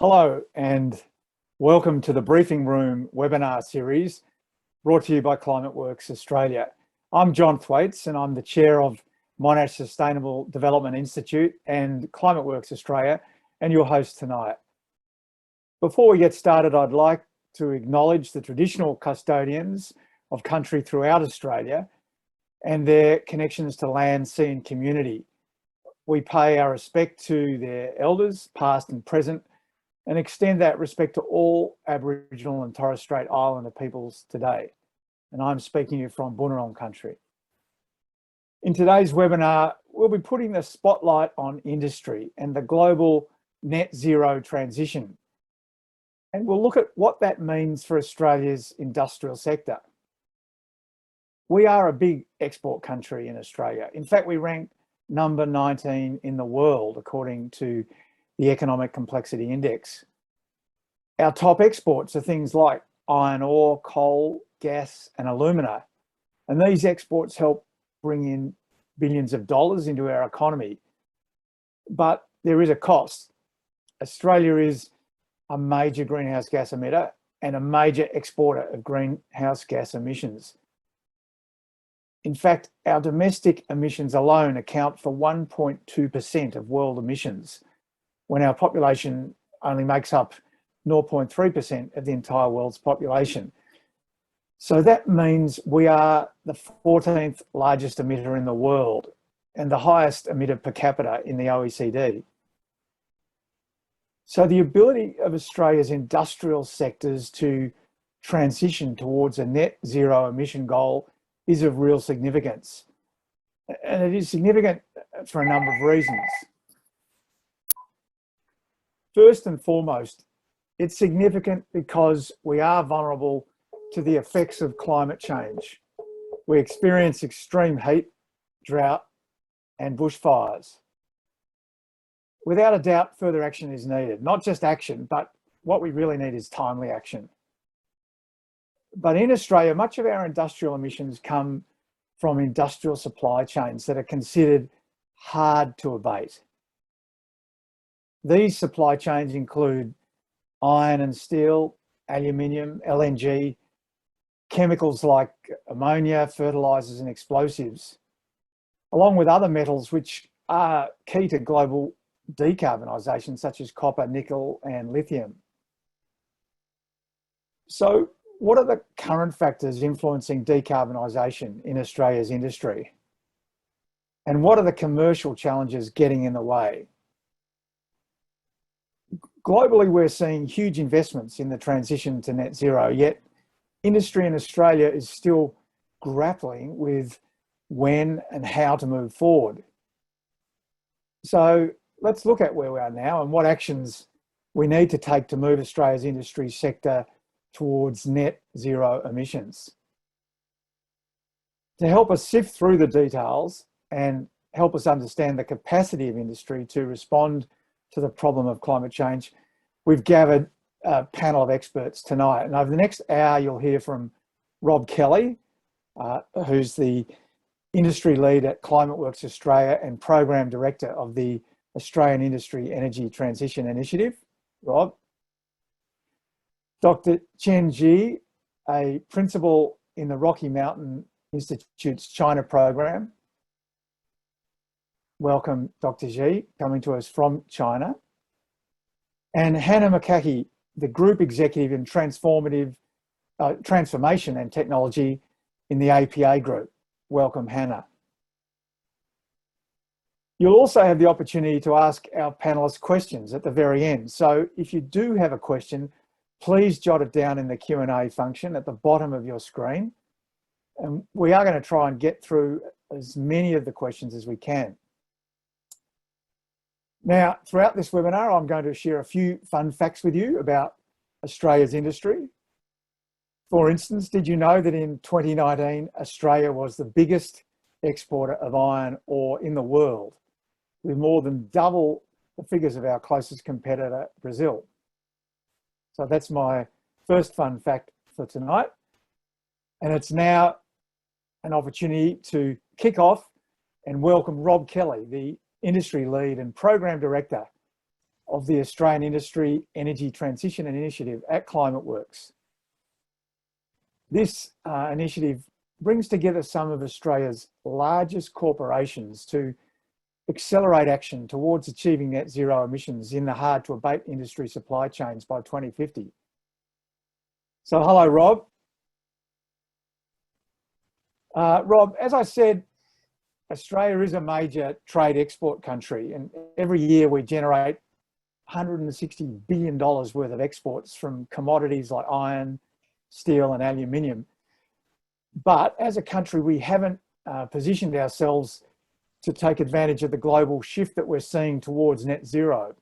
Hello and welcome to the Briefing Room webinar series brought to you by ClimateWorks Australia. I'm John Thwaites and I'm the chair of Monash Sustainable Development Institute and ClimateWorks Australia and your host tonight. Before we get started, I'd like to acknowledge the traditional custodians of country throughout Australia and their connections to land, sea and community. We pay our respect to their elders, past and present, and extend that respect to all Aboriginal and Torres Strait Islander peoples today. And I'm speaking to you from Boonwurrung country. In today's webinar, we'll be putting the spotlight on industry and the global net zero transition. And we'll look at what that means for Australia's industrial sector. We are a big export country in Australia. In fact, we rank number 19 in the world, according to the Economic Complexity Index. Our top exports are things like iron ore, coal, gas and alumina. And these exports help bring in billions of dollars into our economy. But there is a cost. Australia is a major greenhouse gas emitter and a major exporter of greenhouse gas emissions. In fact, our domestic emissions alone account for 1.2% of world emissions, when our population only makes up 0.3% of the entire world's population. So that means we are the 14th largest emitter in the world and the highest emitter per capita in the OECD. So the ability of Australia's industrial sectors to transition towards a net zero emission goal is of real significance. And it is significant for a number of reasons. First and foremost, it's significant because we are vulnerable to the effects of climate change. We experience extreme heat, drought, and bushfires. Without a doubt, further action is needed. Not just action, but what we really need is timely action. But in Australia, much of our industrial emissions come from industrial supply chains that are considered hard to abate. These supply chains include iron and steel, aluminium, LNG, chemicals like ammonia, fertilizers and explosives, along with other metals which are key to global decarbonisation, such as copper, nickel and lithium. So what are the current factors influencing decarbonisation in Australia's industry? And what are the commercial challenges getting in the way? Globally, we're seeing huge investments in the transition to net zero, yet industry in Australia is still grappling with when and how to move forward. So let's look at where we are now and what actions we need to take to move Australia's industry sector towards net zero emissions. To help us sift through the details and help us understand the capacity of industry to respond to the problem of climate change, we've gathered a panel of experts tonight. And over the next hour, you'll hear from Rob Kelly, who's the industry lead at ClimateWorks Australia and program director of the Australian Industry Energy Transition Initiative. Rob. Dr. Chen Ji, a principal in the Rocky Mountain Institute's China program. Welcome, Dr. Ji, coming to us from China. And Hannah McCaughey, the Group Executive in Transformation and Technology in the APA Group. Welcome, Hannah. You'll also have the opportunity to ask our panelists questions at the very end. So if you do have a question, please jot it down in the Q&A function at the bottom of your screen. And we are going to try and get through as many of the questions as we can. Now, throughout this webinar, I'm going to share a few fun facts with you about Australia's industry. For instance, did you know that in 2019, Australia was the biggest exporter of iron ore in the world, with more than double the figures of our closest competitor, Brazil? So that's my first fun fact for tonight. And it's now an opportunity to kick off and welcome Rob Kelly, the industry lead and program director of the Australian Industry Energy Transition Initiative at ClimateWorks. This initiative brings together some of Australia's largest corporations to accelerate action towards achieving net zero emissions in the hard to abate industry supply chains by 2050. So hello, Rob. Rob, as I said, Australia is a major trade export country, and every year we generate $160 billion worth of exports from commodities like iron, steel and aluminium. But as a country, we haven't positioned ourselves to take advantage of the global shift that we're seeing towards net zero.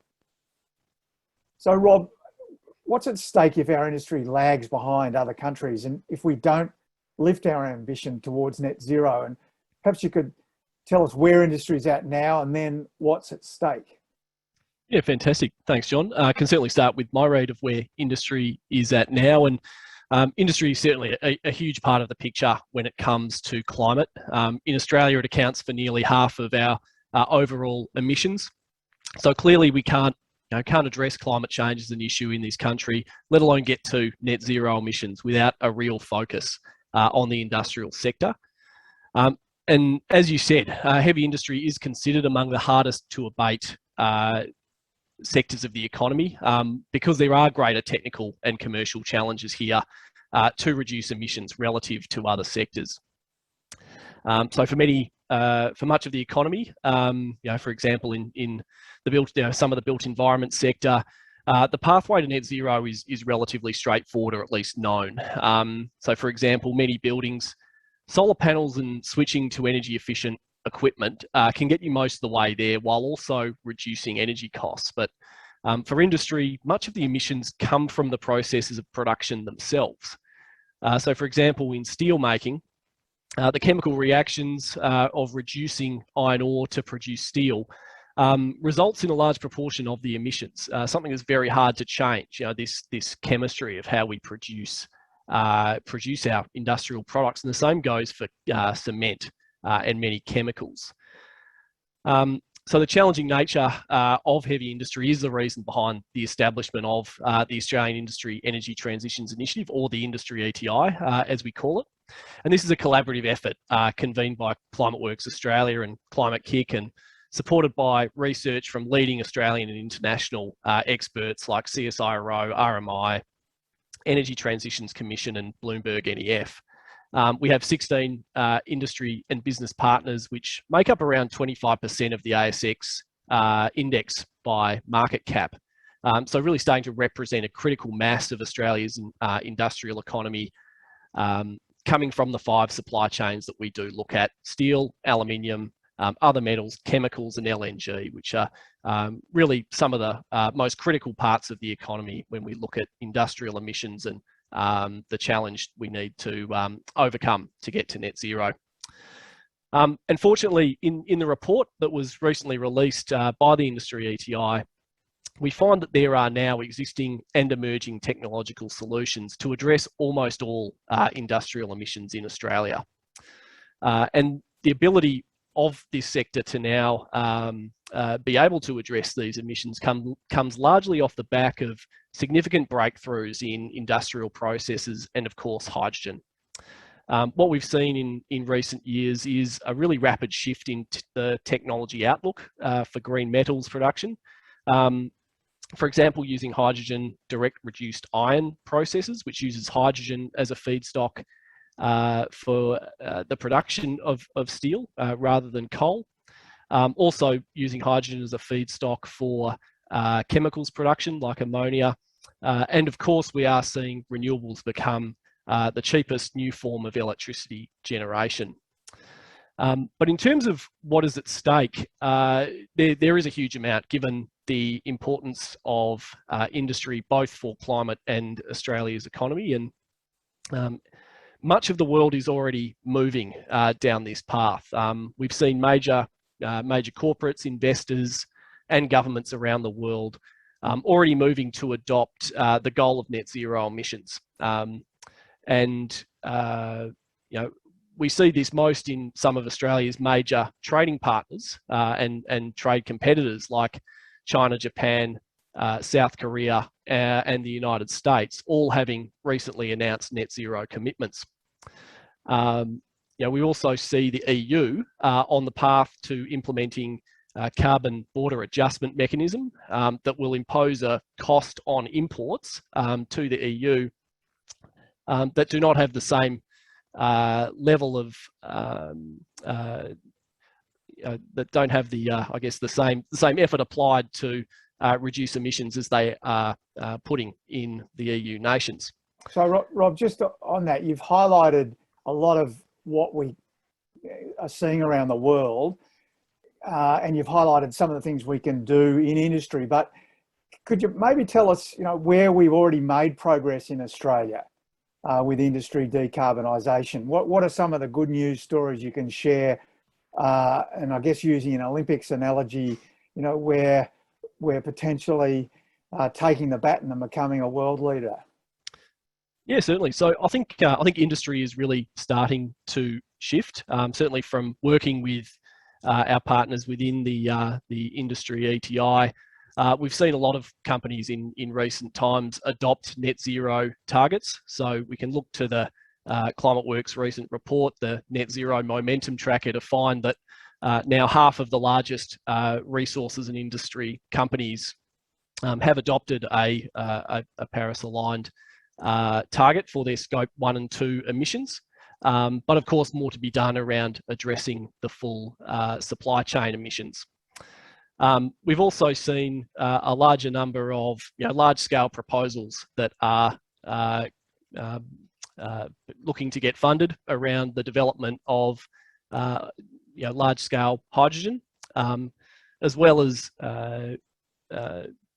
So Rob, what's at stake if our industry lags behind other countries and if we don't lift our ambition towards net zero? And perhaps you could tell us where industry is at now and then what's at stake. Yeah, fantastic. Thanks, John. I can certainly start with my read of where industry is at now. And industry is certainly a huge part of the picture when it comes to climate. In Australia, it accounts for nearly half of our overall emissions. So clearly we can't address climate change as an issue in this country, let alone get to net zero emissions without a real focus on the industrial sector. And as you said, heavy industry is considered among the hardest to abate sectors of the economy because there are greater technical and commercial challenges here to reduce emissions relative to other sectors. So for much of the economy, for example, in the some of the built environment sector, the pathway to net zero is relatively straightforward, or at least known. So for example, many buildings, solar panels and switching to energy efficient equipment can get you most of the way there while also reducing energy costs. But for industry, much of the emissions come from the processes of production themselves. So for example, in steel making, the chemical reactions of reducing iron ore to produce steel results in a large proportion of the emissions, something that's very hard to change, this chemistry of how we produce our industrial products. And the same goes for cement and many chemicals. So the challenging nature of heavy industry is the reason behind the establishment of the Australian Industry Energy Transitions Initiative, or the Industry ETI, as we call it. And this is a collaborative effort convened by ClimateWorks Australia and Climate Kick, and supported by research from leading Australian and international experts like CSIRO, RMI, Energy Transitions Commission and Bloomberg NEF. We have 16 industry and business partners, which make up around 25% of the ASX index by market cap. So really starting to represent a critical mass of Australia's industrial economy, coming from the 5 supply chains that we do look at: steel, aluminium, other metals, chemicals and LNG, which are really some of the most critical parts of the economy when we look at industrial emissions and the challenge we need to overcome to get to net zero. Unfortunately, in the report that was recently released by the Industry ETI, we find that there are now existing and emerging technological solutions to address almost all industrial emissions in Australia. And the ability of this sector to now be able to address these emissions comes largely off the back of significant breakthroughs in industrial processes and, of course, hydrogen. What we've seen in recent years is a really rapid shift in the technology outlook for green metals production. For example, using hydrogen direct reduced iron processes, which uses hydrogen as a feedstock for the production of steel rather than coal. Also using hydrogen as a feedstock for chemicals production like ammonia. And of course, we are seeing renewables become the cheapest new form of electricity generation. But in terms of what is at stake, there is a huge amount, given the importance of industry, both for climate and Australia's economy. And much of the world is already moving down this path. We've seen major corporates, investors, and governments around the world already moving to adopt the goal of net zero emissions. We see this most in some of Australia's major trading partners and trade competitors like China, Japan, South Korea, and the United States, all having recently announced net zero commitments. We also see the EU on the path to implementing a carbon border adjustment mechanism that will impose a cost on imports to the EU that do not have the same level of that don't have the I guess the same effort applied to reduce emissions as they are putting in the EU nations. So Rob, just on that, you've highlighted a lot of what we are seeing around the world, and you've highlighted some of the things we can do in industry. But could you maybe tell us, where we've already made progress in Australia with industry decarbonisation? What are some of the good news stories you can share? And I guess using an Olympics analogy, where we're potentially taking the baton and becoming a world leader. Yeah, certainly. So I think industry is really starting to shift. Certainly from working with our partners within the industry ETI, we've seen a lot of companies in recent times adopt net zero targets. So we can look to the ClimateWorks recent report, the Net Zero Momentum Tracker, to find that now half of the largest resources and industry companies have adopted a Paris-aligned target for their Scope 1 and 2 emissions. But of course, more to be done around addressing the full supply chain emissions. We've also seen a larger number of large-scale proposals that are looking to get funded around the development of large-scale hydrogen, as well as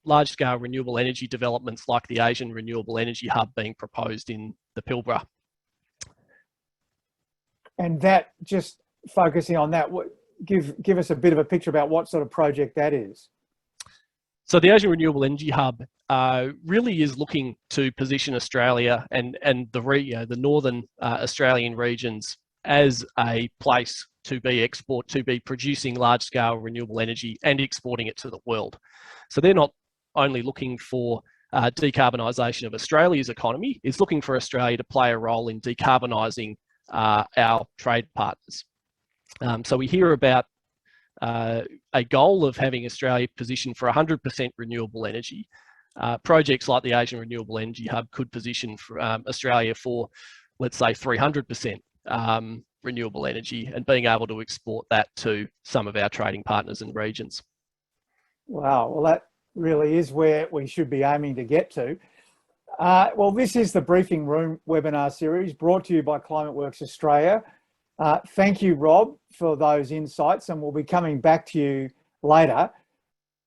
large-scale renewable energy developments like the Asian Renewable Energy Hub being proposed in the Pilbara. And that, just focusing on that, give us a bit of a picture about what sort of project that is. So the Asian Renewable Energy Hub really is looking to position Australia and the northern Australian regions as a place to be producing large-scale renewable energy and exporting it to the world. So they're not only looking for decarbonisation of Australia's economy, it's looking for Australia to play a role in decarbonising our trade partners. So we hear about a goal of having Australia positioned for 100% renewable energy. Projects like the Asian Renewable Energy Hub could position for, Australia for, let's say, 300% renewable energy, and being able to export that to some of our trading partners and regions. Wow, well, that really is where we should be aiming to get to. Well, this is the Briefing Room webinar series brought to you by ClimateWorks Australia. Thank you, Rob, for those insights, and we'll be coming back to you later.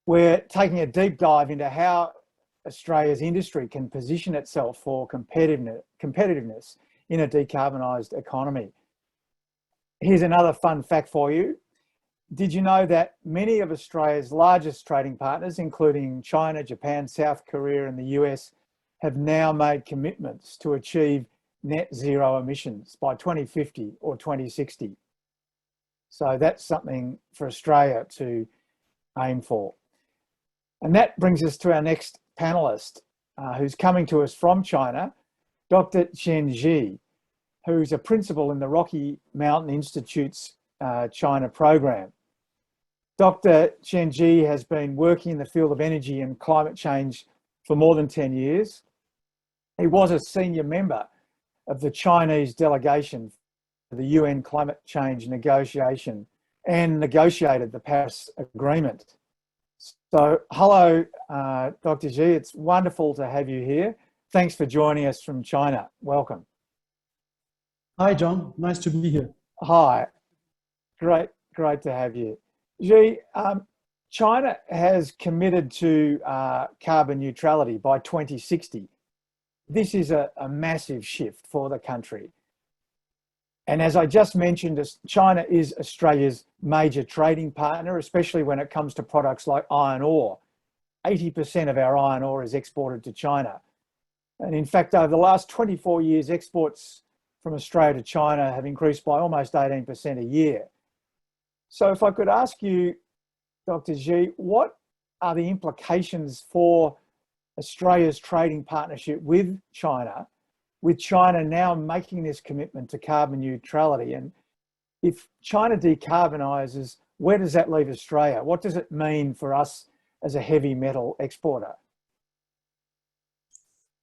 We're taking a deep dive into how Australia's industry can position itself for competitiveness in a decarbonised economy. Here's another fun fact for you. Did you know that many of Australia's largest trading partners, including China, Japan, South Korea, and the US, have now made commitments to achieve net zero emissions by 2050 or 2060? So that's something for Australia to aim for. And that brings us to our next panellist, who's coming to us from China, Dr. Chen Ji, who's a principal in the Rocky Mountain Institute's China program. Dr. Chen Ji has been working in the field of energy and climate change for more than 10 years. He was a senior member of the Chinese delegation for the UN climate change negotiation and negotiated the Paris Agreement. So hello, Dr. Ji, it's wonderful to have you here. Thanks for joining us from China. Welcome. Hi, John. Nice to be here. Hi. Great to have you. Ji, China has committed to carbon neutrality by 2060. This is a massive shift for the country. And as I just mentioned, China is Australia's major trading partner, especially when it comes to products like iron ore. 80% of our iron ore is exported to China. And in fact, over the last 24 years, exports from Australia to China have increased by almost 18% a year. So if I could ask you, Dr. Ji, what are the implications for Australia's trading partnership with China now making this commitment to carbon neutrality? And if China decarbonises, where does that leave Australia? What does it mean for us as a heavy metal exporter?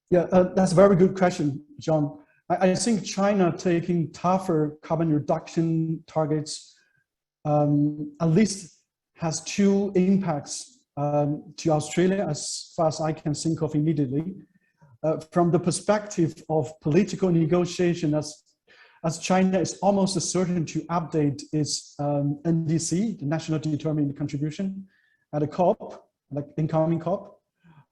Yeah, that's a very good question, John. I think China taking tougher carbon reduction targets at least has two impacts to Australia as far as I can think of immediately. From the perspective of political negotiation, as China is almost certain to update its NDC, the National Determined Contribution, at a COP, like incoming COP,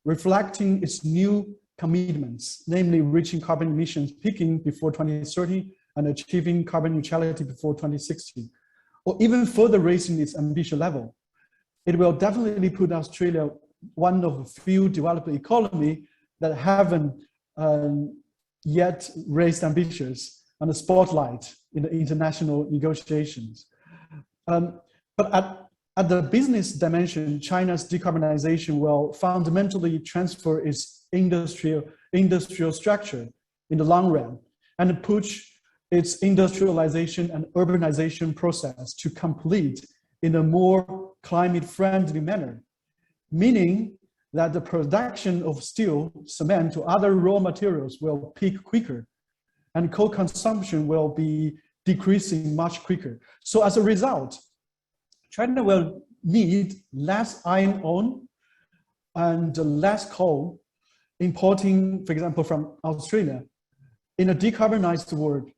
reflecting its new commitments, namely reaching carbon emissions peaking before 2030 and achieving carbon neutrality before 2060, or even further raising its ambition level. It will definitely put Australia one of the few developed economies that haven't yet raised ambitions on the spotlight in the international negotiations. But at the business dimension, China's decarbonization will fundamentally transfer its industrial structure in the long run and push its industrialization and urbanization process to complete in a more climate-friendly manner, meaning that the production of steel, cement, or other raw materials will peak quicker, and coal consumption will be decreasing much quicker. So as a result, China will need less iron ore and less coal importing, for example, from Australia in a decarbonized world.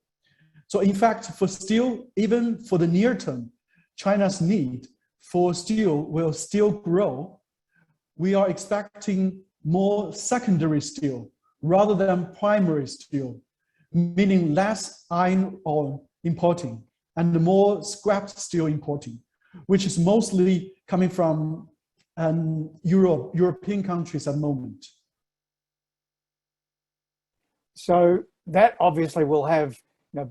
So in fact, for steel, even for the near term, China's need for steel will still grow. We are expecting more secondary steel rather than primary steel, meaning less iron ore importing and more scrap steel importing, which is mostly coming from European countries at the moment. So that obviously will have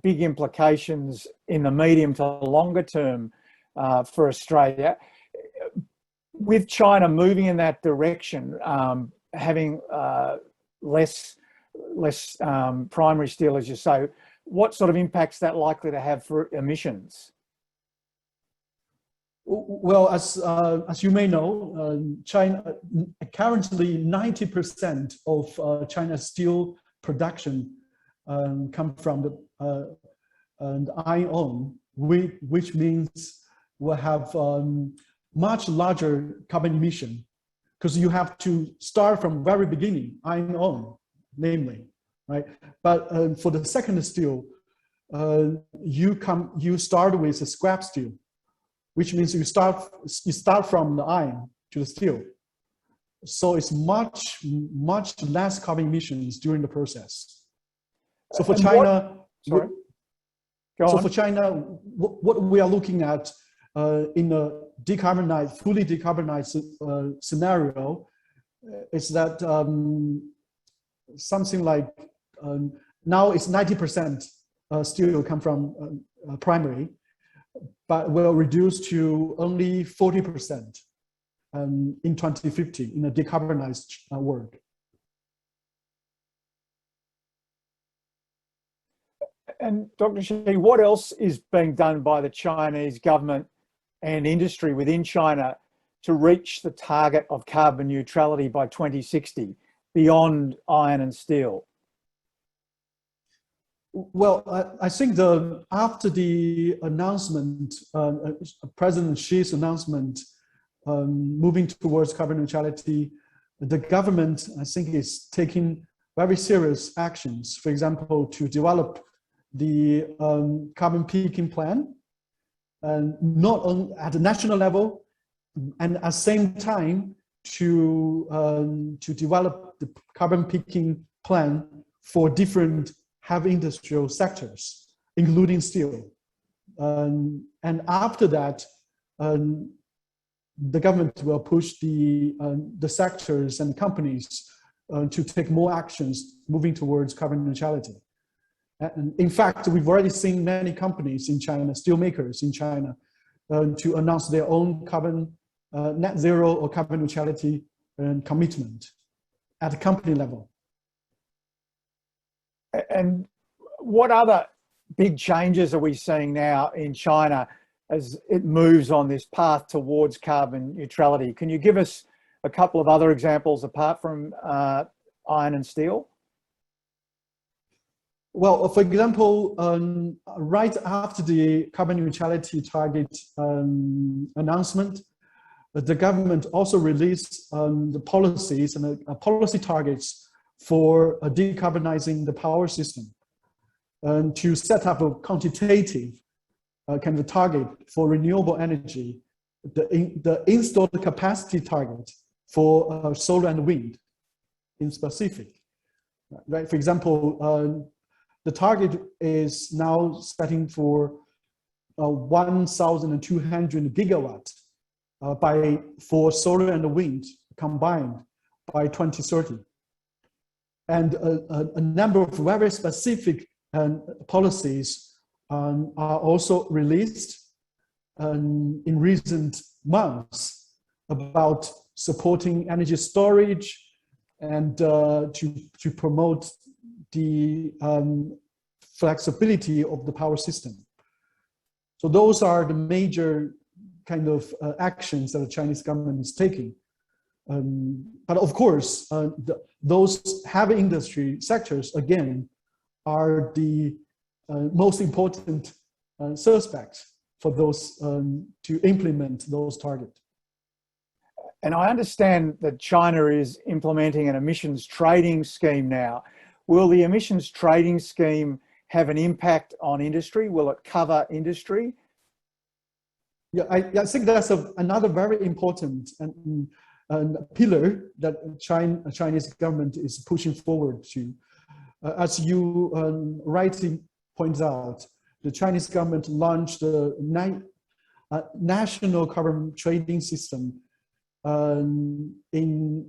big implications in the medium to longer term for Australia. With China moving in that direction, having less primary steel, as you say, what sort of impact's that likely to have for emissions? Well, as you may know, China currently 90% of China's steel production come from the iron ore, which means we'll have much larger carbon emission because you have to start from very beginning, iron ore, namely, right? But for the second steel, you start with a scrap steel, which means you start from the iron to the steel. So it's much less carbon emissions during the process. So for China, what we are looking at in a fully decarbonized scenario is that something like now it's 90% steel come from primary, but will reduce to only 40% in 2050 in a decarbonized world. And Dr. Shi, what else is being done by the Chinese government and industry within China to reach the target of carbon neutrality by 2060 beyond iron and steel? Well, I think after the announcement, President Xi's announcement, moving towards carbon neutrality, the government, I think, is taking very serious actions. For example, to develop the carbon peaking plan, and not only at the national level, and at the same time to develop the carbon peaking plan for different heavy industrial sectors, including steel. And after that, the government will push the sectors and companies to take more actions moving towards carbon neutrality. And in fact, we've already seen many companies in China, steel makers in China, to announce their own carbon net zero or carbon neutrality commitment at the company level. And what other big changes are we seeing now in China as it moves on this path towards carbon neutrality? Can you give us a couple of other examples apart from iron and steel? Well, for example, right after the carbon neutrality target announcement, the government also released the policies and policy targets for decarbonizing the power system, and to set up a quantitative kind of target for renewable energy, the installed capacity target for solar and wind in specific. Right? For example, the target is now setting for 1,200 gigawatt for solar and wind combined by 2030. And a number of very specific policies are also released in recent months about supporting energy storage and to promote the flexibility of the power system. So those are the major kind of actions that the Chinese government is taking. But of course, those heavy industry sectors, again, are the most important suspects for those to implement those targets. And I understand that China is implementing an emissions trading scheme now. Will the emissions trading scheme have an impact on industry? Will it cover industry? Yeah, I think that's another very important pillar that Chinese government is pushing forward to. As you rightly point out, the Chinese government launched the national carbon trading system in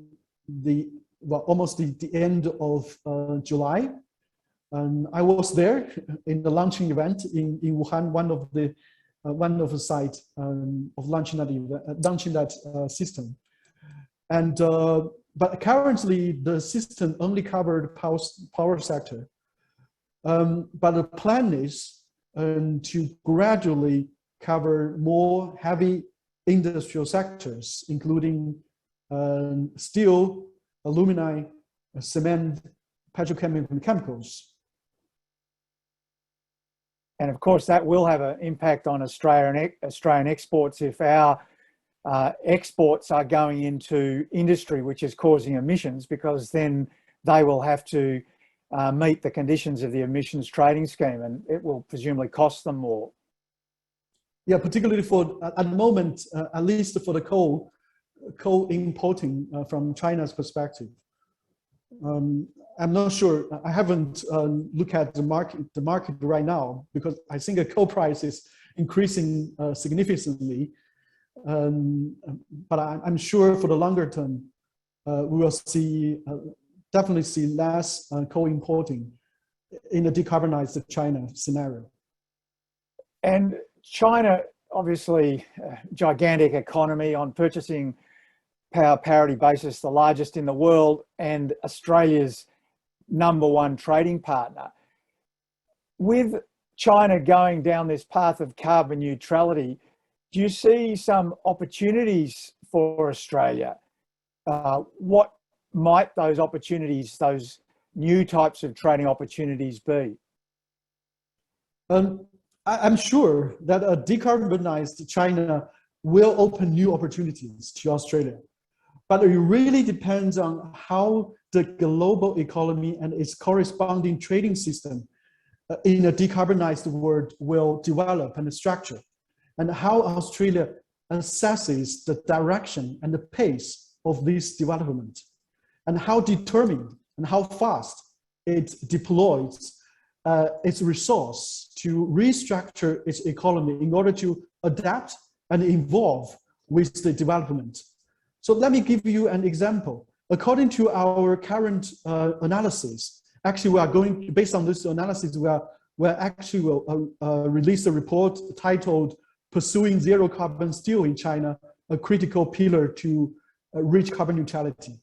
almost the end of July. And I was there in the launching event in Wuhan, one of the sites of launching that system. And but currently the system only covered power sector. But the plan is to gradually cover more heavy industrial sectors, including steel, alumina, cement, petrochemical, and chemicals. And of course, that will have an impact on Australian exports if our exports are going into industry, which is causing emissions, because then they will have to meet the conditions of the emissions trading scheme, and it will presumably cost them more. Yeah, particularly at the moment, at least for the coal importing from China's perspective. I'm not sure. I haven't looked at the market right now, because I think the coal price is increasing significantly. But I'm sure for the longer term, we will definitely see less coal importing in a decarbonized China scenario. And China, obviously, a gigantic economy on purchasing power parity basis, the largest in the world, and Australia's #1 trading partner. With China going down this path of carbon neutrality, do you see some opportunities for Australia? What might those opportunities, those new types of trading opportunities be? I'm sure that a decarbonized China will open new opportunities to Australia. But it really depends on how the global economy and its corresponding trading system in a decarbonized world will develop and structure, and how Australia assesses the direction and the pace of this development, and how determined and how fast it deploys its resource to restructure its economy in order to adapt and evolve with the development. So let me give you an example. According to our current analysis, actually we are going, based on this analysis, we actually will release a report titled "Pursuing Zero Carbon Steel in China a critical pillar to reach carbon neutrality.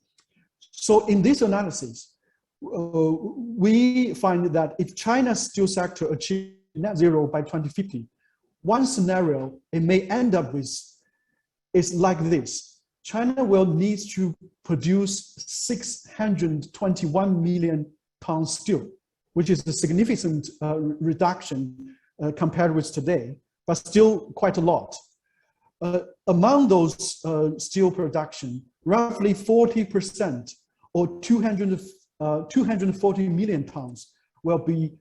So in this analysis, we find that if China's steel sector achieves net zero by 2050, one scenario it may end up with is like this. China will need to produce 621 million tons steel, which is a significant reduction compared with today, but still quite a lot. Among those steel production, roughly 40% or 240 million tons will be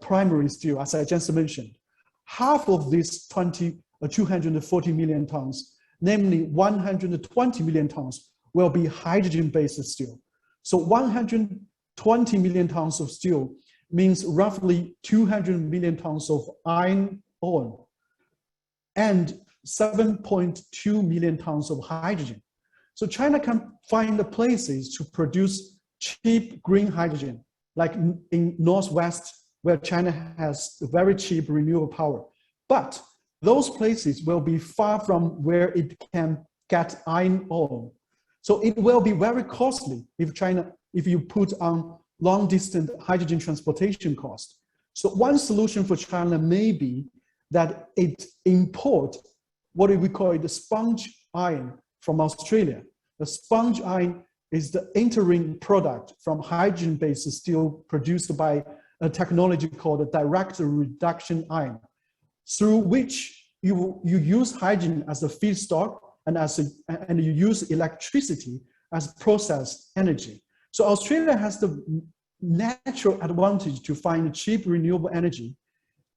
primary steel, as I just mentioned. Half of this 240 million tons, namely 120 million tons, will be hydrogen-based steel. So 120 million tons of steel means roughly 200 million tons of iron ore and 7.2 million tons of hydrogen. So China can find the places to produce cheap green hydrogen, like in Northwest, where China has very cheap renewable power. But those places will be far from where it can get iron ore. So it will be very costly if you put on long distance hydrogen transportation cost. So one solution for China may be that it import what we call the sponge iron from Australia. The sponge iron is the entering product from hydrogen-based steel produced by a technology called direct reduction iron, through which you use hydrogen as a feedstock and you use electricity as process energy. So Australia has the natural advantage to find cheap renewable energy,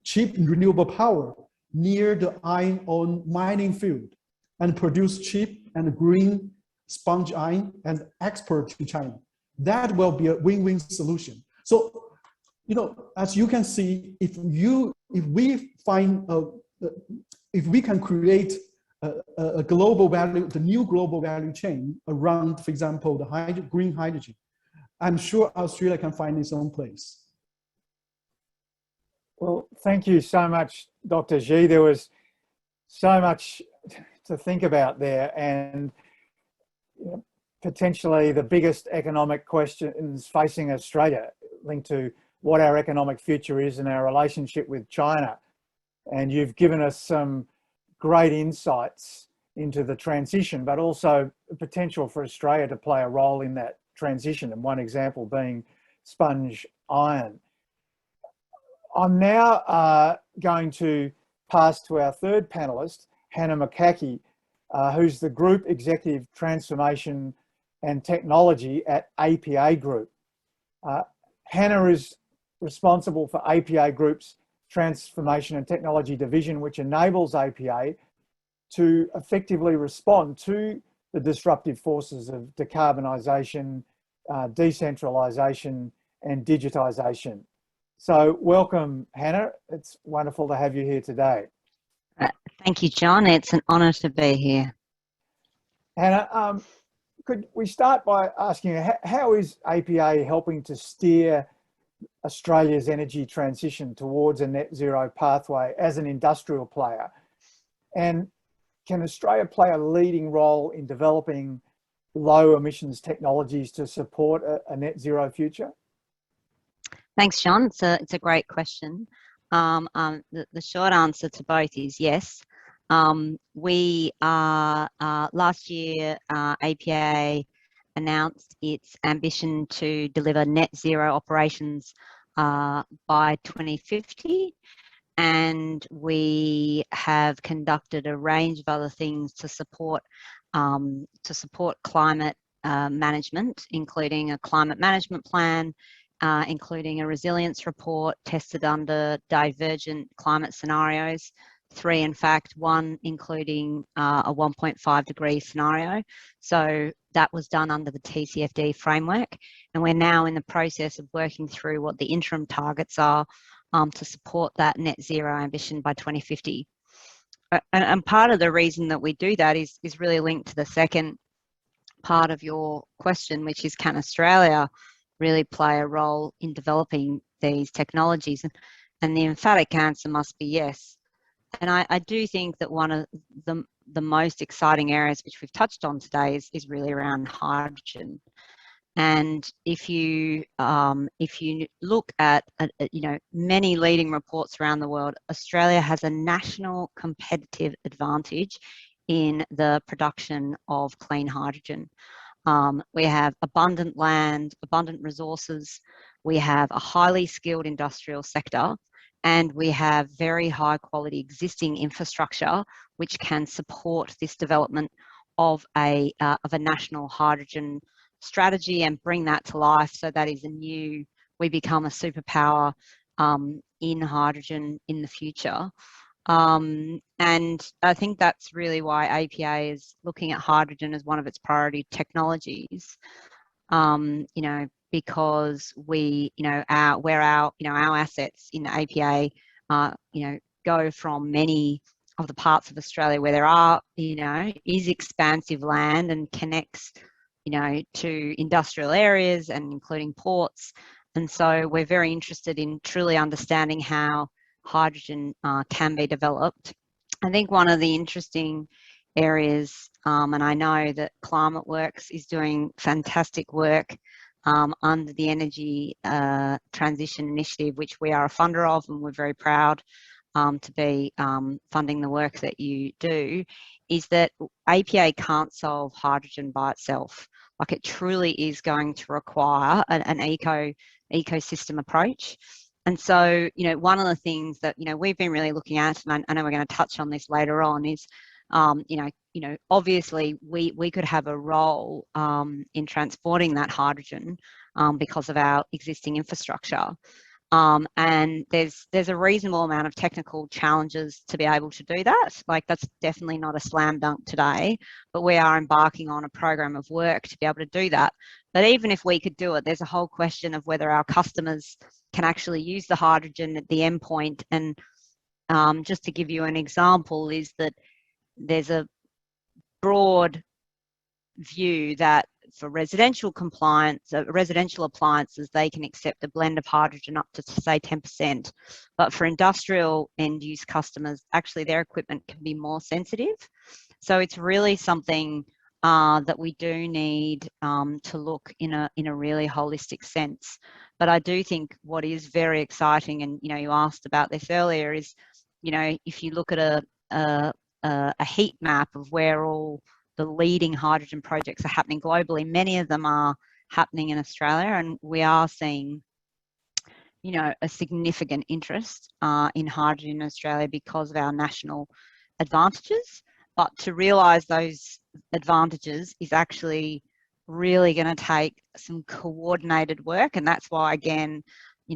cheap renewable power near the iron ore mining field and produce cheap and green sponge iron and export to China. That will be a win-win solution. So, as you can see, if we can create a global value, the new global value chain around, for example, the green hydrogen, I'm sure Australia can find its own place. Well, thank you so much, Dr. Xi. There was so much to think about there, and potentially the biggest economic questions facing Australia linked to what our economic future is and our relationship with China. And you've given us some great insights into the transition, but also the potential for Australia to play a role in that transition, and one example being sponge iron. I'm now going to pass to our third panelist, Hannah McCaughey, who's the Group Executive Transformation and Technology at APA Group. Hannah is responsible for APA Group's Transformation and Technology Division, which enables APA to effectively respond to the disruptive forces of decarbonisation, decentralisation and digitisation. So welcome, Hannah. It's wonderful to have you here today. Thank you, John. It's an honour to be here. Hannah, could we start by asking you, how is APA helping to steer Australia's energy transition towards a net zero pathway as an industrial player? And can Australia play a leading role in developing low emissions technologies to support a net zero future? Thanks, John. It's a great question. The short answer to both is yes. We are, last year, APA announced its ambition to deliver net zero operations by 2050. And we have conducted a range of other things to support climate management, including a climate management plan, including a resilience report tested under divergent climate scenarios, 3 in fact, 1 including a 1.5 degree scenario. So that was done under the TCFD framework, and we're now in the process of working through what the interim targets are to support that net zero ambition by 2050. And part of the reason that we do that is really linked to the second part of your question, which is, can Australia really play a role in developing these technologies? And the emphatic answer must be yes. And I do think that one of the the most exciting areas, which we've touched on today, is really around hydrogen. And if you look at many leading reports around the world, Australia has a national competitive advantage in the production of clean hydrogen. We have abundant land, abundant resources. We have a highly skilled industrial sector, and we have very high quality existing infrastructure which can support this development of a national hydrogen strategy and bring that to life, so that we become a superpower in hydrogen in the future. And I think that's really why APA is looking at hydrogen as one of its priority technologies. Because our assets in the APA, go from many of the parts of Australia where there is expansive land and connects, to industrial areas and including ports. And so we're very interested in truly understanding how hydrogen can be developed. I think one of the interesting areas, and I know that ClimateWorks is doing fantastic work under the Energy Transition Initiative, which we are a funder of, and we're very proud to be funding the work that you do, is that APA can't solve hydrogen by itself. Like, it truly is going to require an ecosystem approach. And so, one of the things that, we've been really looking at, and I know we're going to touch on this later on, is, obviously we could have a role in transporting that hydrogen because of our existing infrastructure. And there's a reasonable amount of technical challenges to be able to do that. Like, that's definitely not a slam dunk today, but we are embarking on a program of work to be able to do that. But even if we could do it, there's a whole question of whether our customers can actually use the hydrogen at the end point. And just to give you an example, is that there's a broad view that for residential appliances, they can accept a blend of hydrogen up to, say, 10%. But for industrial end use customers, actually their equipment can be more sensitive. So it's really something that we do need to look in a really holistic sense. But I do think what is very exciting, and you asked about this earlier, is if you look at a heat map of where all the leading hydrogen projects are happening globally, many of them are happening in Australia, and we are seeing a significant interest in hydrogen in Australia because of our national advantages. But to realise those advantages is actually really going to take some coordinated work, and that's why, again,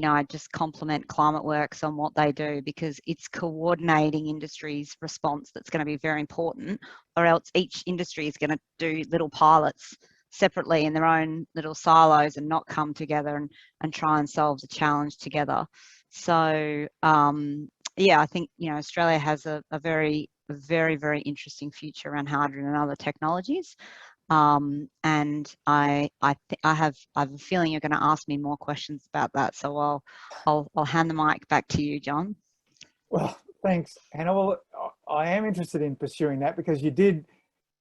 I just compliment ClimateWorks on what they do, because it's coordinating industry's response that's going to be very important, or else each industry is going to do little pilots separately in their own little silos and not come together and try and solve the challenge together. So, I think, Australia has a very, very interesting future around hydrogen and other technologies. And I have a feeling you're going to ask me more questions about that. So I'll hand the mic back to you, John. Well, thanks, Hannah. Well, I am interested in pursuing that, because you did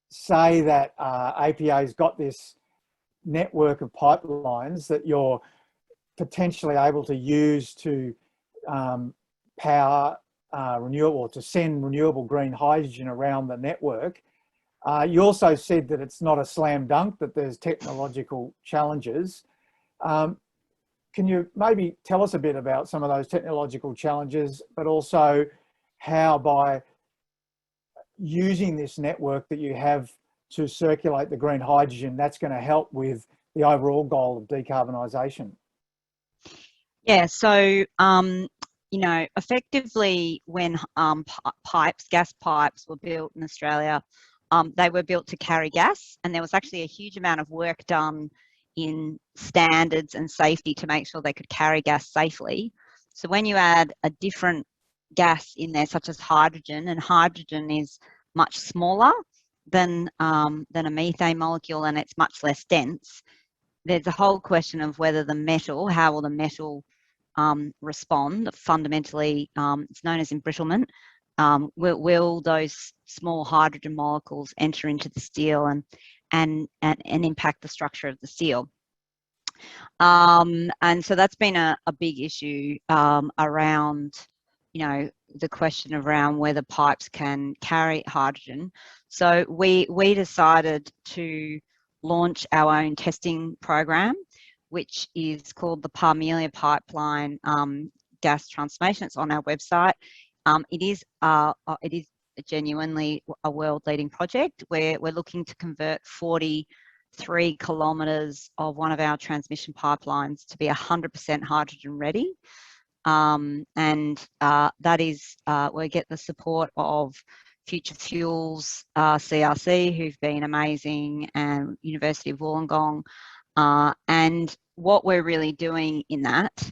say that APA's got this network of pipelines that you're potentially able to use to power renewable, or to send renewable green hydrogen around the network. You also said that it's not a slam dunk, that there's technological challenges. Can you maybe tell us a bit about some of those technological challenges, but also how, by using this network that you have to circulate the green hydrogen, that's going to help with the overall goal of decarbonisation? Yeah, so, effectively when gas pipes were built in Australia, they were built to carry gas, and there was actually a huge amount of work done in standards and safety to make sure they could carry gas safely. So when you add a different gas in there, such as hydrogen, and hydrogen is much smaller than a methane molecule, and it's much less dense, there's a whole question of whether how will the metal respond. Fundamentally, it's known as embrittlement. Will those small hydrogen molecules enter into the steel and impact the structure of the steel. And so that's been a big issue around, you know, the question around whether pipes can carry hydrogen. So we decided to launch our own testing program, which is called the Parmelia Pipeline Gas Transformation. It's on our website. It is genuinely a world-leading project where we're looking to convert 43 kilometres of one of our transmission pipelines to be 100% hydrogen ready. And that is, we get the support of Future Fuels, CRC, who've been amazing, and University of Wollongong. And what we're really doing in that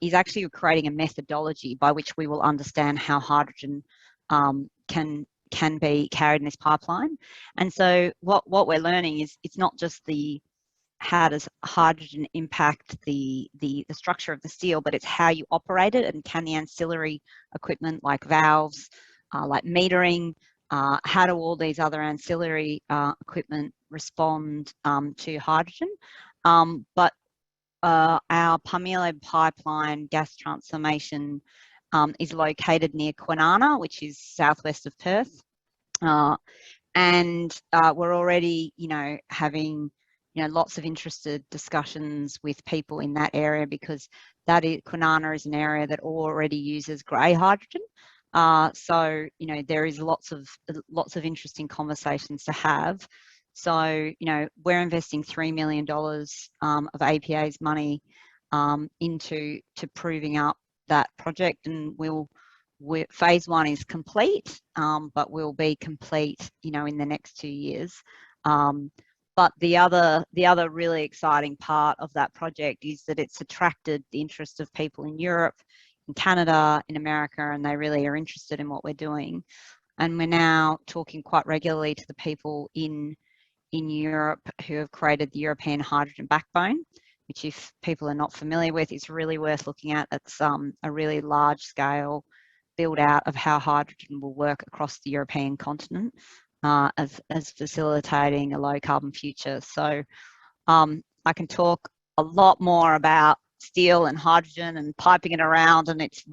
is actually creating a methodology by which we will understand how hydrogen can be carried in this pipeline. And so what we're learning is it's not just how does hydrogen impact the structure of the steel, but it's how you operate it, and can the ancillary equipment like valves, like metering, how do all these other ancillary equipment respond to hydrogen? But our Parmelia Pipeline gas transformation is located near Kwinana, which is southwest of Perth. And we're already, you know, having, you know, lots of interested discussions with people in that area, because Kwinana is an area that already uses grey hydrogen. So, you know, there is lots of interesting conversations to have. So, you know, we're investing $3 million of APA's money into proving up that project, and phase 1 is complete, but will be complete, you know, in the next 2 years. But the other really exciting part of that project is that it's attracted the interest of people in Europe, in Canada, in America, and they really are interested in what we're doing. And we're now talking quite regularly to the people in Europe who have created the European Hydrogen Backbone, which, if people are not familiar with, is really worth looking at. It's a really large scale build out of how hydrogen will work across the European continent, as facilitating a low carbon future. So I can talk a lot more about steel and hydrogen and piping it around, and it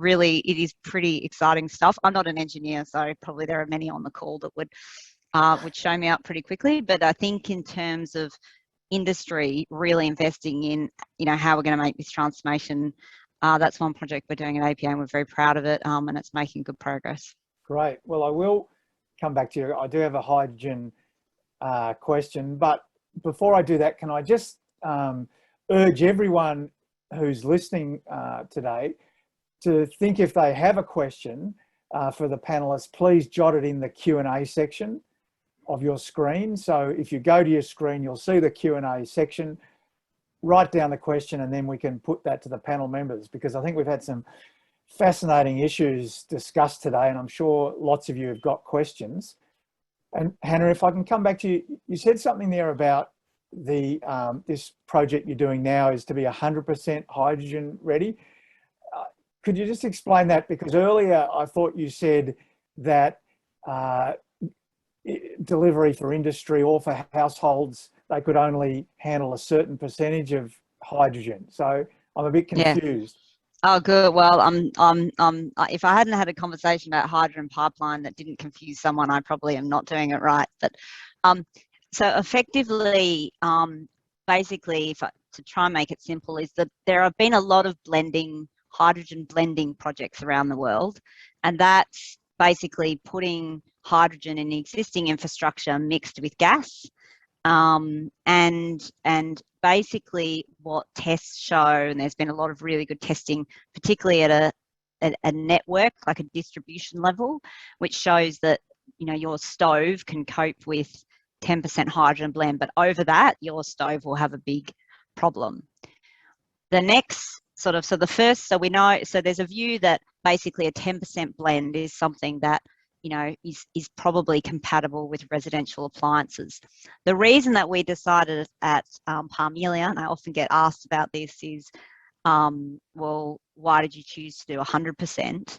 is pretty exciting stuff. I'm not an engineer, so probably there are many on the call that would show me up pretty quickly. But I think in terms of industry really investing in, you know, how we're going to make this transformation, that's one project we're doing at APA, and we're very proud of it, and it's making good progress. Great. Well, I will come back to you. I do have a hydrogen question, but before I do that, can I just urge everyone who's listening today to think, if they have a question for the panelists, please jot it in the Q&A section of your screen. So if you go to your screen, you'll see the Q&A section. Write down the question, and then we can put that to the panel members, because I think we've had some fascinating issues discussed today, and I'm sure lots of you have got questions. And Hannah, if I can come back to you, you said something there about this project you're doing now is to be 100% hydrogen ready. Could you just explain that? Because earlier I thought you said that delivery for industry or for households, they could only handle a certain percentage of hydrogen. So I'm a bit confused. Yeah. Oh, good. Well, if I hadn't had a conversation about hydrogen pipeline that didn't confuse someone, I probably am not doing it right. But so effectively, basically, to try and make it simple, is that there have been a lot of hydrogen blending projects around the world, and that's basically putting hydrogen in the existing infrastructure mixed with gas. And basically what tests show, and there's been a lot of really good testing, particularly at a network, like a distribution level, which shows that, you know, your stove can cope with 10% hydrogen blend, but over that, your stove will have a big problem. The next so we know, so there's a view that basically a 10% blend is something that, you know, is probably compatible with residential appliances. The reason that we decided at Parmelia, and I often get asked about this, is, well, why did you choose to do 100%?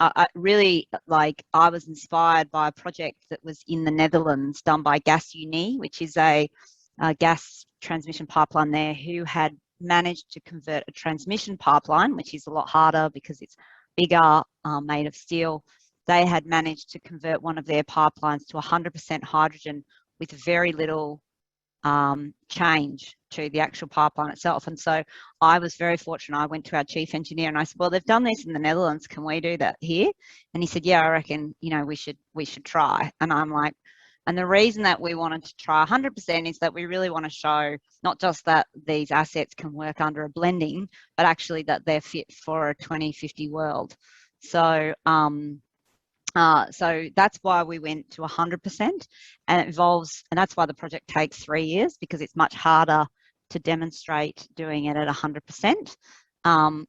I really, like, I was inspired by a project that was in the Netherlands done by GasUnie, which is a gas transmission pipeline there, who had managed to convert a transmission pipeline, which is a lot harder because it's bigger, made of steel. They had managed to convert one of their pipelines to 100% hydrogen with very little change to the actual pipeline itself. And so I was very fortunate. I went to our chief engineer and I said, well, they've done this in the Netherlands. Can we do that here? And he said, yeah, I reckon, you know, we should try. And I'm like, and the reason that we wanted to try 100% is that we really want to show not just that these assets can work under a blending, but actually that they're fit for a 2050 world. So, so that's why we went to 100%, and it involves, and that's why the project takes 3 years, because it's much harder to demonstrate doing it at 100%.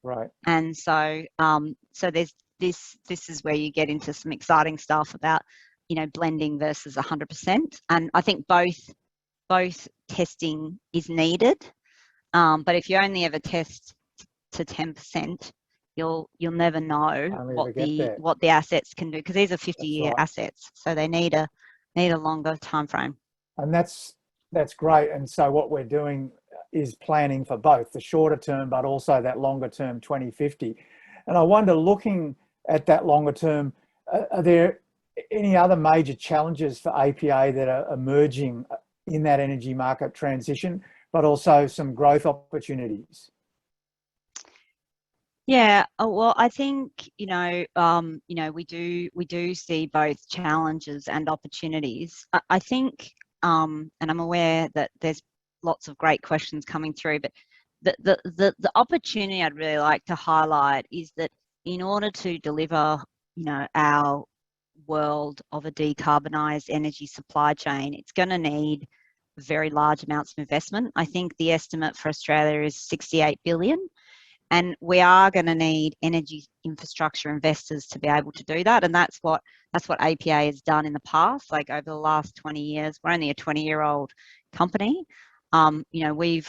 Right. And so, so there's this is where you get into some exciting stuff about, you know, blending versus 100%. And I think both testing is needed. But if you only ever test to 10%, you'll never know what the assets can do, because these are 50-year assets, so they need a longer time frame. And that's great. And so what we're doing is planning for both the shorter term, but also that longer term 2050. And I wonder, looking at that longer term, are there any other major challenges for APA that are emerging in that energy market transition, but also some growth opportunities? Yeah, well, I think, you know, we do see both challenges and opportunities. I think, and I'm aware that there's lots of great questions coming through, but the opportunity I'd really like to highlight is that in order to deliver, you know, our world of a decarbonised energy supply chain, it's going to need very large amounts of investment. I think the estimate for Australia is 68 billion. And we are going to need energy infrastructure investors to be able to do that. And that's what APA has done in the past. Like, over the last 20 years, we're only a 20-year-old company. You know, we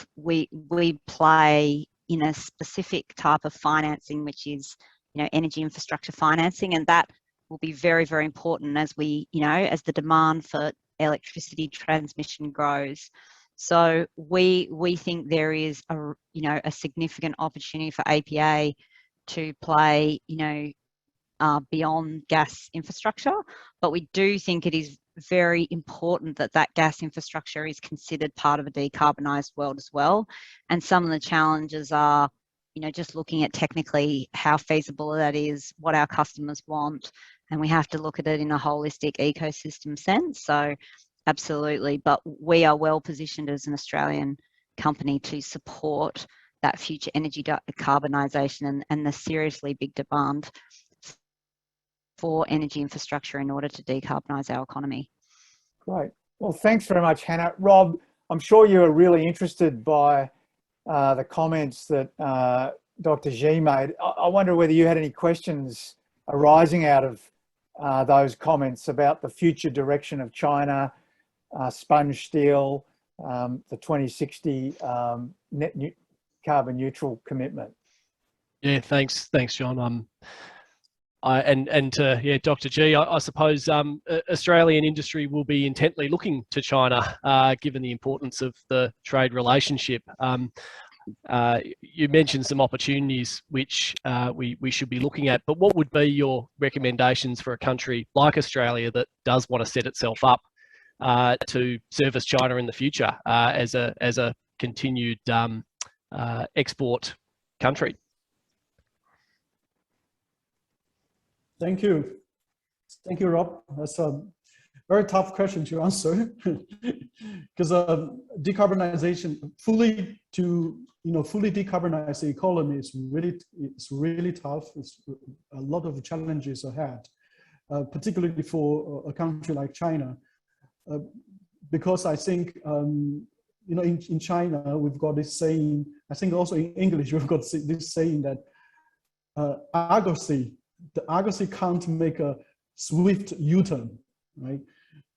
play in a specific type of financing, which is, you know, energy infrastructure financing, and that will be very, very important as we, you know, as the demand for electricity transmission grows. So we think there is a significant opportunity for APA to play, you know, beyond gas infrastructure, but we do think it is very important that that gas infrastructure is considered part of a decarbonised world as well. And some of the challenges are, you know, just looking at technically how feasible that is, what our customers want, and we have to look at it in a holistic ecosystem sense. So absolutely, but we are well positioned as an Australian company to support that future energy decarbonisation and the seriously big demand for energy infrastructure in order to decarbonise our economy. Great. Well, thanks very much, Hannah. Rob, I'm sure you were really interested by the comments that Dr. Xi made. I wonder whether you had any questions arising out of those comments about the future direction of China, sponge steel, the 2060 carbon neutral commitment. Yeah, thanks, John. Dr. G, I suppose Australian industry will be intently looking to China, given the importance of the trade relationship. You mentioned some opportunities which we should be looking at, but what would be your recommendations for a country like Australia that does want to set itself up to service China in the future as a continued export country? Thank you, Rob. That's a very tough question to answer because decarbonization, fully decarbonize the economy is really tough. It's a lot of challenges ahead, particularly for a country like China, because I think in China we've got this saying. I think also in English we've got this saying that the argosy can't make a swift U-turn, right?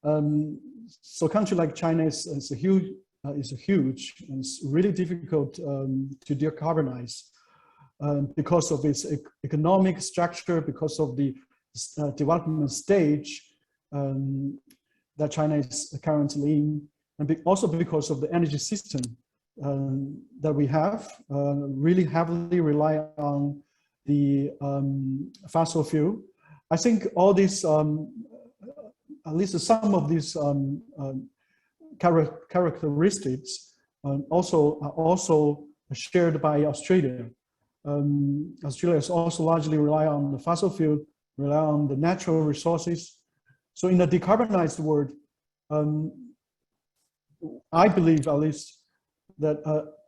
So a country like China is huge and it's really difficult to decarbonize. because of its economic structure, because of the development stage that China is currently in, and also because of the energy system that we have, really heavily rely on the fossil fuel. I think all these, at least some of these characteristics are also shared by Australia. Australia is also largely rely on the fossil fuel, rely on the natural resources. So in a decarbonized world, I believe at least that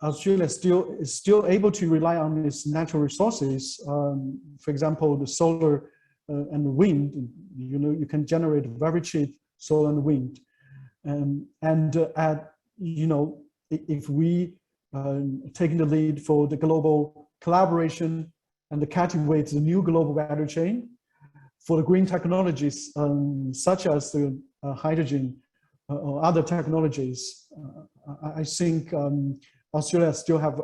Australia is still able to rely on its natural resources. For example, the solar and the wind. You can generate very cheap solar and wind, if we taking the lead for the global collaboration and cultivate the new global value chain for the green technologies, such as the hydrogen or other technologies, I think Australia still have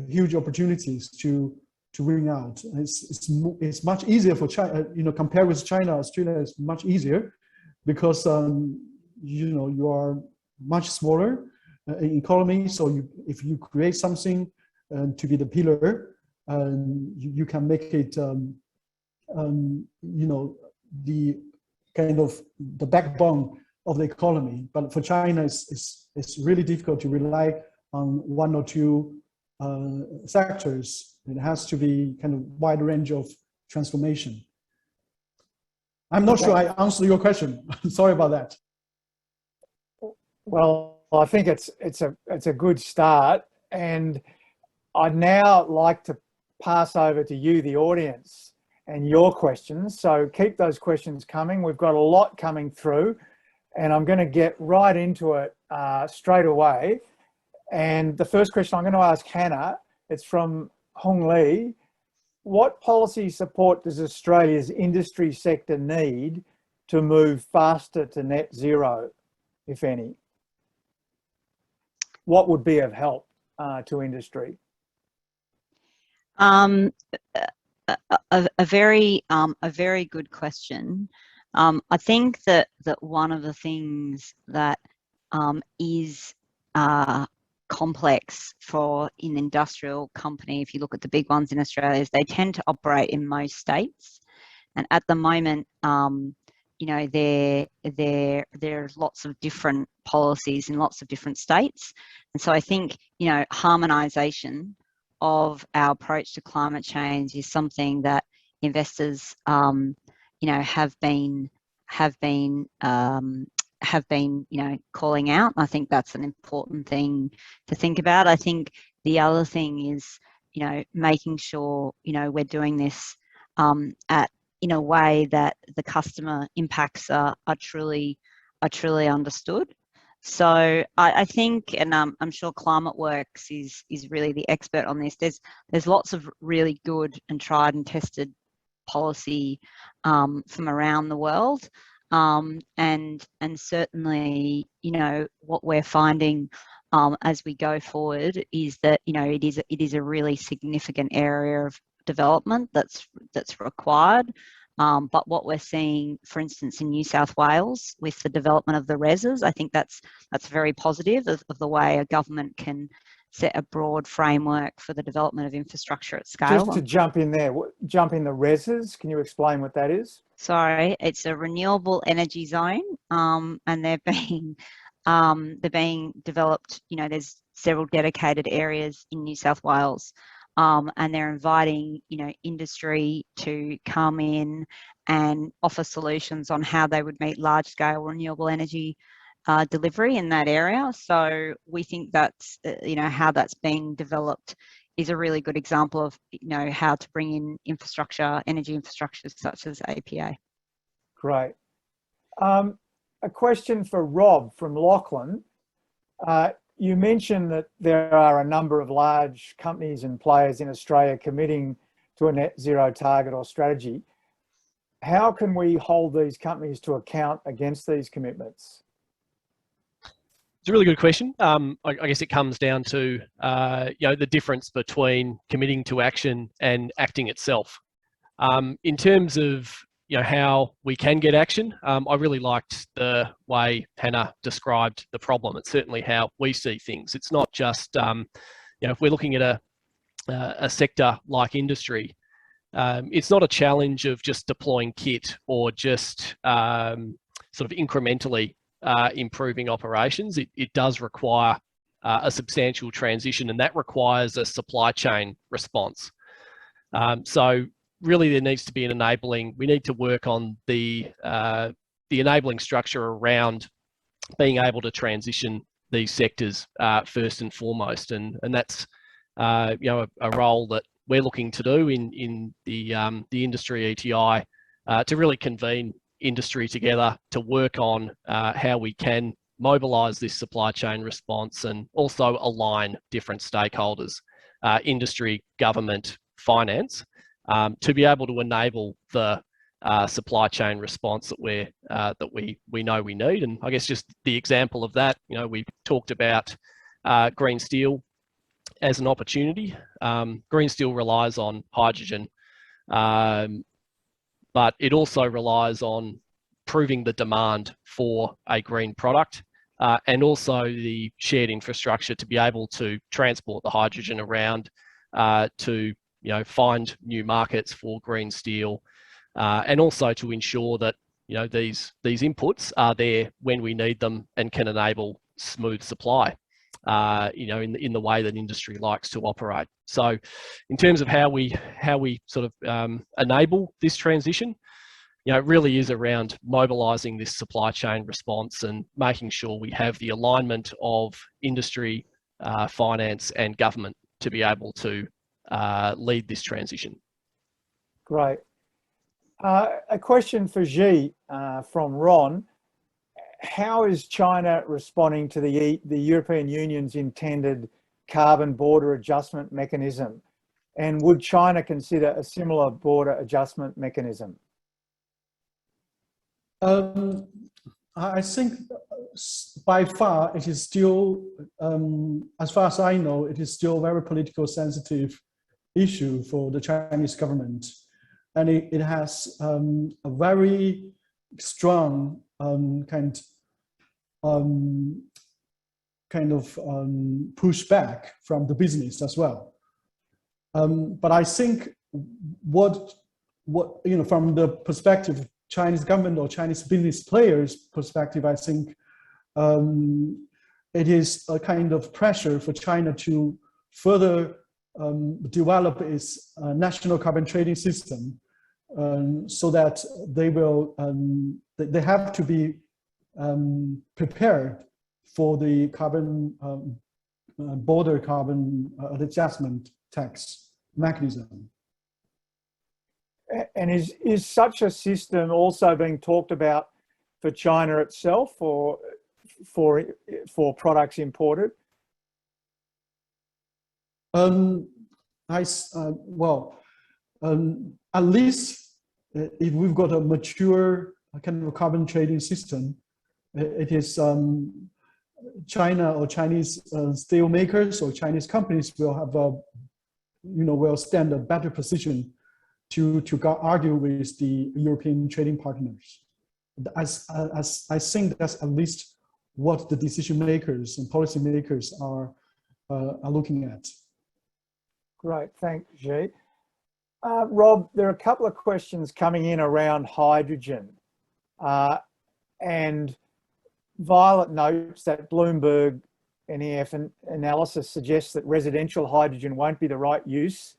huge opportunities to bring out. It's much easier for China, compared with China. Australia is much easier because you are much smaller in economy. So if you create something to be the pillar, you can make it the kind of the backbone of the economy. But for China, it's really difficult to rely on one or two sectors. It has to be kind of wide range of transformation. I'm not sure I answered your question. Sorry about that. Well, I think it's a good start, and I'd now like to pass over to you, the audience, and your questions. So keep those questions coming. We've got a lot coming through, and I'm going to get right into it straight away. And the first question I'm going to ask Hannah, it's from Hong Lee. What policy support does Australia's industry sector need to move faster to net zero, if any? What would be of help to industry? A very good question. I think that one of the things that is complex for an industrial company, if you look at the big ones in Australia, is they tend to operate in most states, and at the moment, there's lots of different policies in lots of different states, and so I think harmonisation of our approach to climate change is something that investors have been calling out. I think that's an important thing to think about. I think the other thing is making sure we're doing this in a way that the customer impacts are truly understood. So I think, and I'm sure ClimateWorks is really the expert on this. There's lots of really good and tried and tested policy from around the world, and certainly what we're finding as we go forward is that it is a really significant area of development that's required. But what we're seeing, for instance, in New South Wales with the development of the RESs, I think that's very positive of the way a government can set a broad framework for the development of infrastructure at scale. Just to jump in there, jump in the RESs, can you explain what that is? Sorry, it's a renewable energy zone, and they're being developed. There's several dedicated areas in New South Wales. And they're inviting, industry to come in and offer solutions on how they would meet large-scale renewable energy delivery in that area. So we think that's, how that's being developed is a really good example of, how to bring in infrastructure, energy infrastructure such as APA. Great. A question for Rob from Lachlan. You mentioned that there are a number of large companies and players in Australia committing to a net zero target or strategy. How can we hold these companies to account against these commitments? It's a really good question. I guess it comes down to the difference between committing to action and acting itself. In terms of how we can get action, I really liked the way Hannah described the problem. It's certainly how we see things. It's not just if we're looking at a sector like industry, it's not a challenge of just deploying kit or just sort of incrementally improving operations. It does require a substantial transition, and that requires a supply chain response. So really there needs to be we need to work on the enabling structure around being able to transition these sectors first and foremost. And that's a role that we're looking to do in the industry ETI to really convene industry together to work on how we can mobilise this supply chain response and also align different stakeholders, industry, government, finance, to be able to enable the supply chain response that we know we need. And I guess just the example of that, we talked about green steel as an opportunity. Green steel relies on hydrogen, but it also relies on proving the demand for a green product and also the shared infrastructure to be able to transport the hydrogen around to find new markets for green steel and also to ensure that these inputs are there when we need them and can enable smooth supply in the way that industry likes to operate. So in terms of how we sort of enable this transition, it really is around mobilising this supply chain response and making sure we have the alignment of industry, finance and government to be able to lead this transition. Great. A question for Xi from Ron. How is China responding to the European Union's intended carbon border adjustment mechanism? And would China consider a similar border adjustment mechanism? I think by far it is still, as far as I know, it is still a very political sensitive issue for the Chinese government. And it has a very strong kind of pushback from the business as well. But I think what from the perspective of Chinese government or Chinese business players perspective, I think it is a kind of pressure for China to further develop its national carbon trading system, so that they have to be prepared for the carbon border carbon adjustment tax mechanism. And is such a system also being talked about for China itself, or for products imported? At least if we've got a mature kind of carbon trading system, it is China or Chinese steel makers or Chinese companies will have will stand a better position to argue with the European trading partners. As I think that's at least what the decision makers and policy makers are looking at. Great, thanks, Xi. Rob, there are a couple of questions coming in around hydrogen. And Violet notes that Bloomberg NEF analysis suggests that residential hydrogen won't be the right use,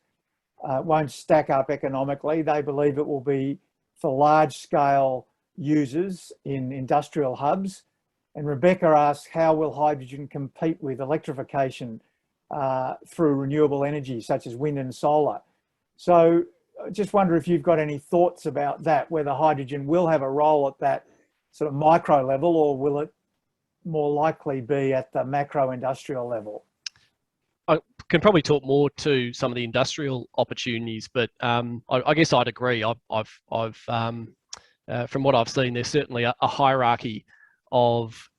won't stack up economically. They believe it will be for large-scale users in industrial hubs. And Rebecca asks, how will hydrogen compete with electrification through renewable energy, such as wind and solar? So I just wonder if you've got any thoughts about that, whether hydrogen will have a role at that sort of micro level, or will it more likely be at the macro industrial level? I can probably talk more to some of the industrial opportunities, but I guess I'd agree. I've from what I've seen, there's certainly a hierarchy of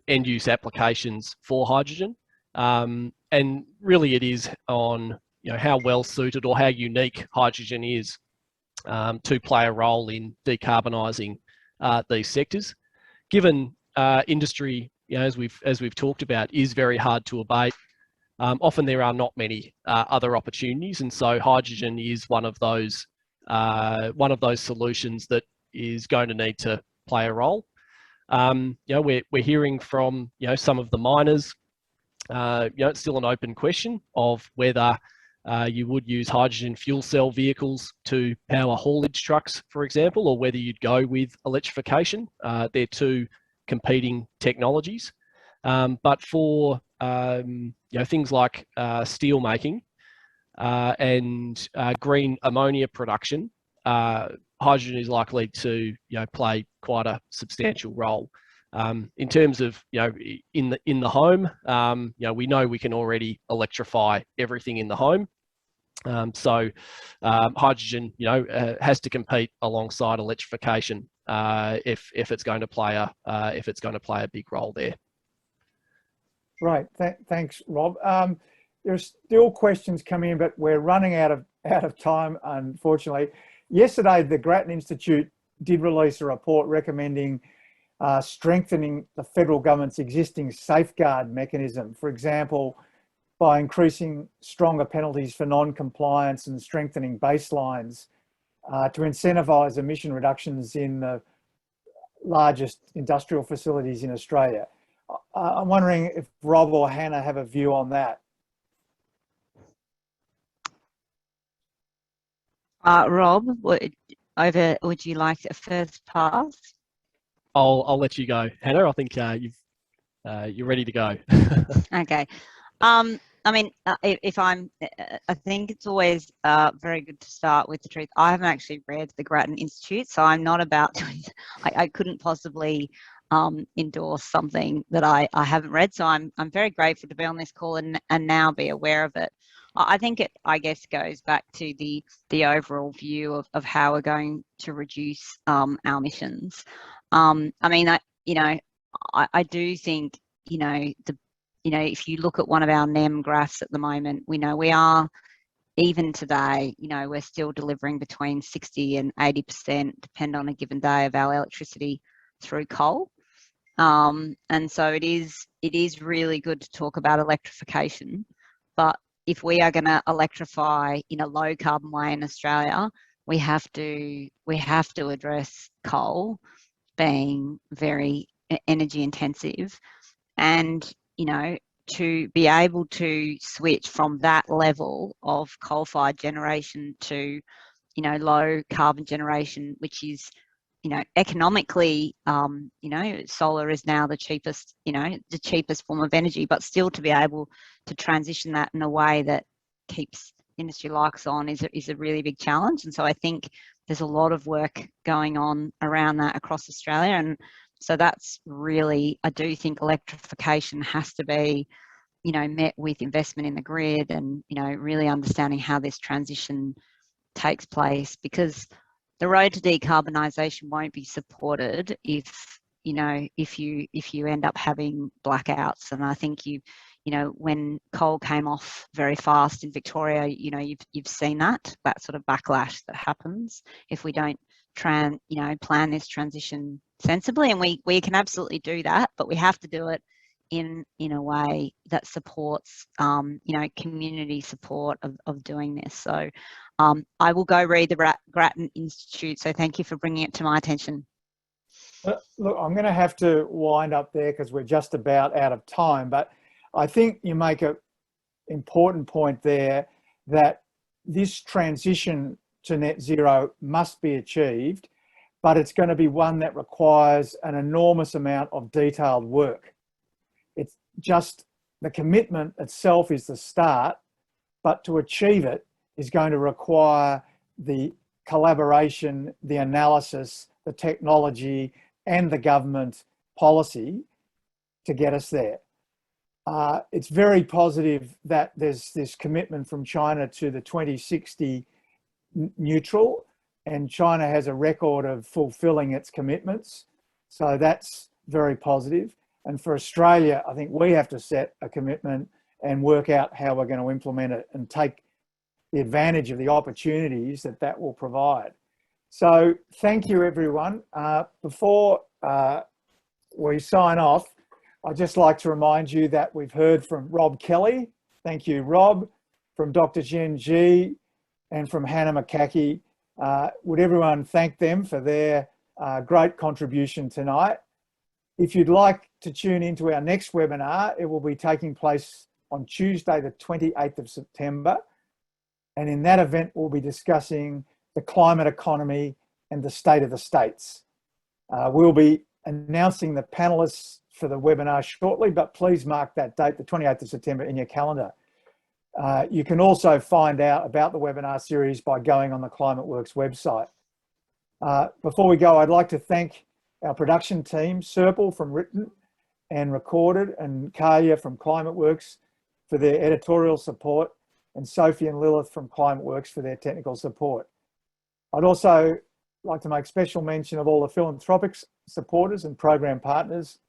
end use applications for hydrogen. And really it is on how well suited or how unique hydrogen is to play a role in decarbonising these sectors. Given industry, as we've talked about, is very hard to abate. Often there are not many other opportunities, and so hydrogen is one of those solutions that is going to need to play a role. We're hearing from some of the miners. It's still an open question of whether you would use hydrogen fuel cell vehicles to power haulage trucks, for example, or whether you'd go with electrification. They're two competing technologies. But for things like steel making and green ammonia production, hydrogen is likely to play quite a substantial role. In terms of in the home, we know we can already electrify everything in the home. So hydrogen has to compete alongside electrification if it's going to play a big role there. Right. Thanks, Rob. There's still questions coming in, but we're running out of time, unfortunately. Yesterday, the Grattan Institute did release a report recommending strengthening the federal government's existing safeguard mechanism. For example, by increasing stronger penalties for non-compliance and strengthening baselines to incentivise emission reductions in the largest industrial facilities in Australia. I'm wondering if Rob or Hannah have a view on that. Rob, would you like a first pass? I'll let you go, Hannah. I think you're ready to go. Okay. I mean, I think it's always very good to start with the truth. I haven't actually read the Grattan Institute, so I'm not about to, I couldn't possibly endorse something that I haven't read. So I'm very grateful to be on this call and now be aware of it. I think it, I guess, goes back to the overall view of how we're going to reduce our emissions. I mean, I do think, if you look at one of our NEM graphs at the moment, we know we are, even today, we're still delivering between 60 and 80%, depend on a given day, of our electricity through coal. And so it is really good to talk about electrification, but if we are going to electrify in a low carbon way in Australia, we have to address coal being very energy intensive, and to be able to switch from that level of coal-fired generation to low carbon generation, which is economically, solar is now the cheapest form of energy, but still to be able to transition that in a way that keeps industry lights on is a really big challenge. And so I think there's a lot of work going on around that across Australia. And so that's really, I do think electrification has to be, met with investment in the grid and, really understanding how this transition takes place, because the road to decarbonisation won't be supported if you end up having blackouts. And I think when coal came off very fast in Victoria, you've seen that sort of backlash that happens if we don't plan this transition sensibly. And we can absolutely do that, but we have to do it in a way that supports community support of doing this. So I will go read the Grattan Institute. So thank you for bringing it to my attention. Look, I'm going to have to wind up there because we're just about out of time, but I think you make an important point there that this transition to net zero must be achieved, but it's going to be one that requires an enormous amount of detailed work. It's just the commitment itself is the start, but to achieve it is going to require the collaboration, the analysis, the technology, and the government policy to get us there. It's very positive that there's this commitment from China to the 2060 neutral, and China has a record of fulfilling its commitments. So that's very positive. And for Australia, I think we have to set a commitment and work out how we're going to implement it and take the advantage of the opportunities that that will provide. So thank you, everyone. Before we sign off, I'd just like to remind you that we've heard from Rob Kelly. Thank you, Rob, from Dr. Jen G, and from Hannah McCackey. Would everyone thank them for their great contribution tonight? If you'd like to tune into our next webinar, it will be taking place on Tuesday, the 28th of September. And in that event, we'll be discussing the climate economy and the state of the states. We'll be announcing the panelists for the webinar shortly, but please mark that date, the 28th of September, in your calendar. You can also find out about the webinar series by going on the ClimateWorks website. Before we go, I'd like to thank our production team, Serpil from Written and Recorded, and Kalia from ClimateWorks for their editorial support, and Sophie and Lilith from ClimateWorks for their technical support. I'd also like to make special mention of all the philanthropic supporters and program partners.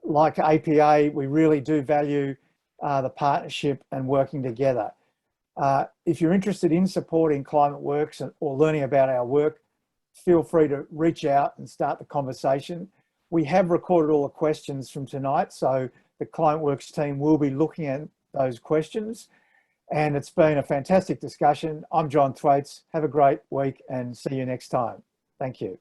Like APA, we really do value the partnership and working together. If you're interested in supporting ClimateWorks or learning about our work, feel free to reach out and start the conversation. We have recorded all the questions from tonight, so the ClimateWorks team will be looking at those questions. And it's been a fantastic discussion. I'm John Thwaites. Have a great week and see you next time. Thank you.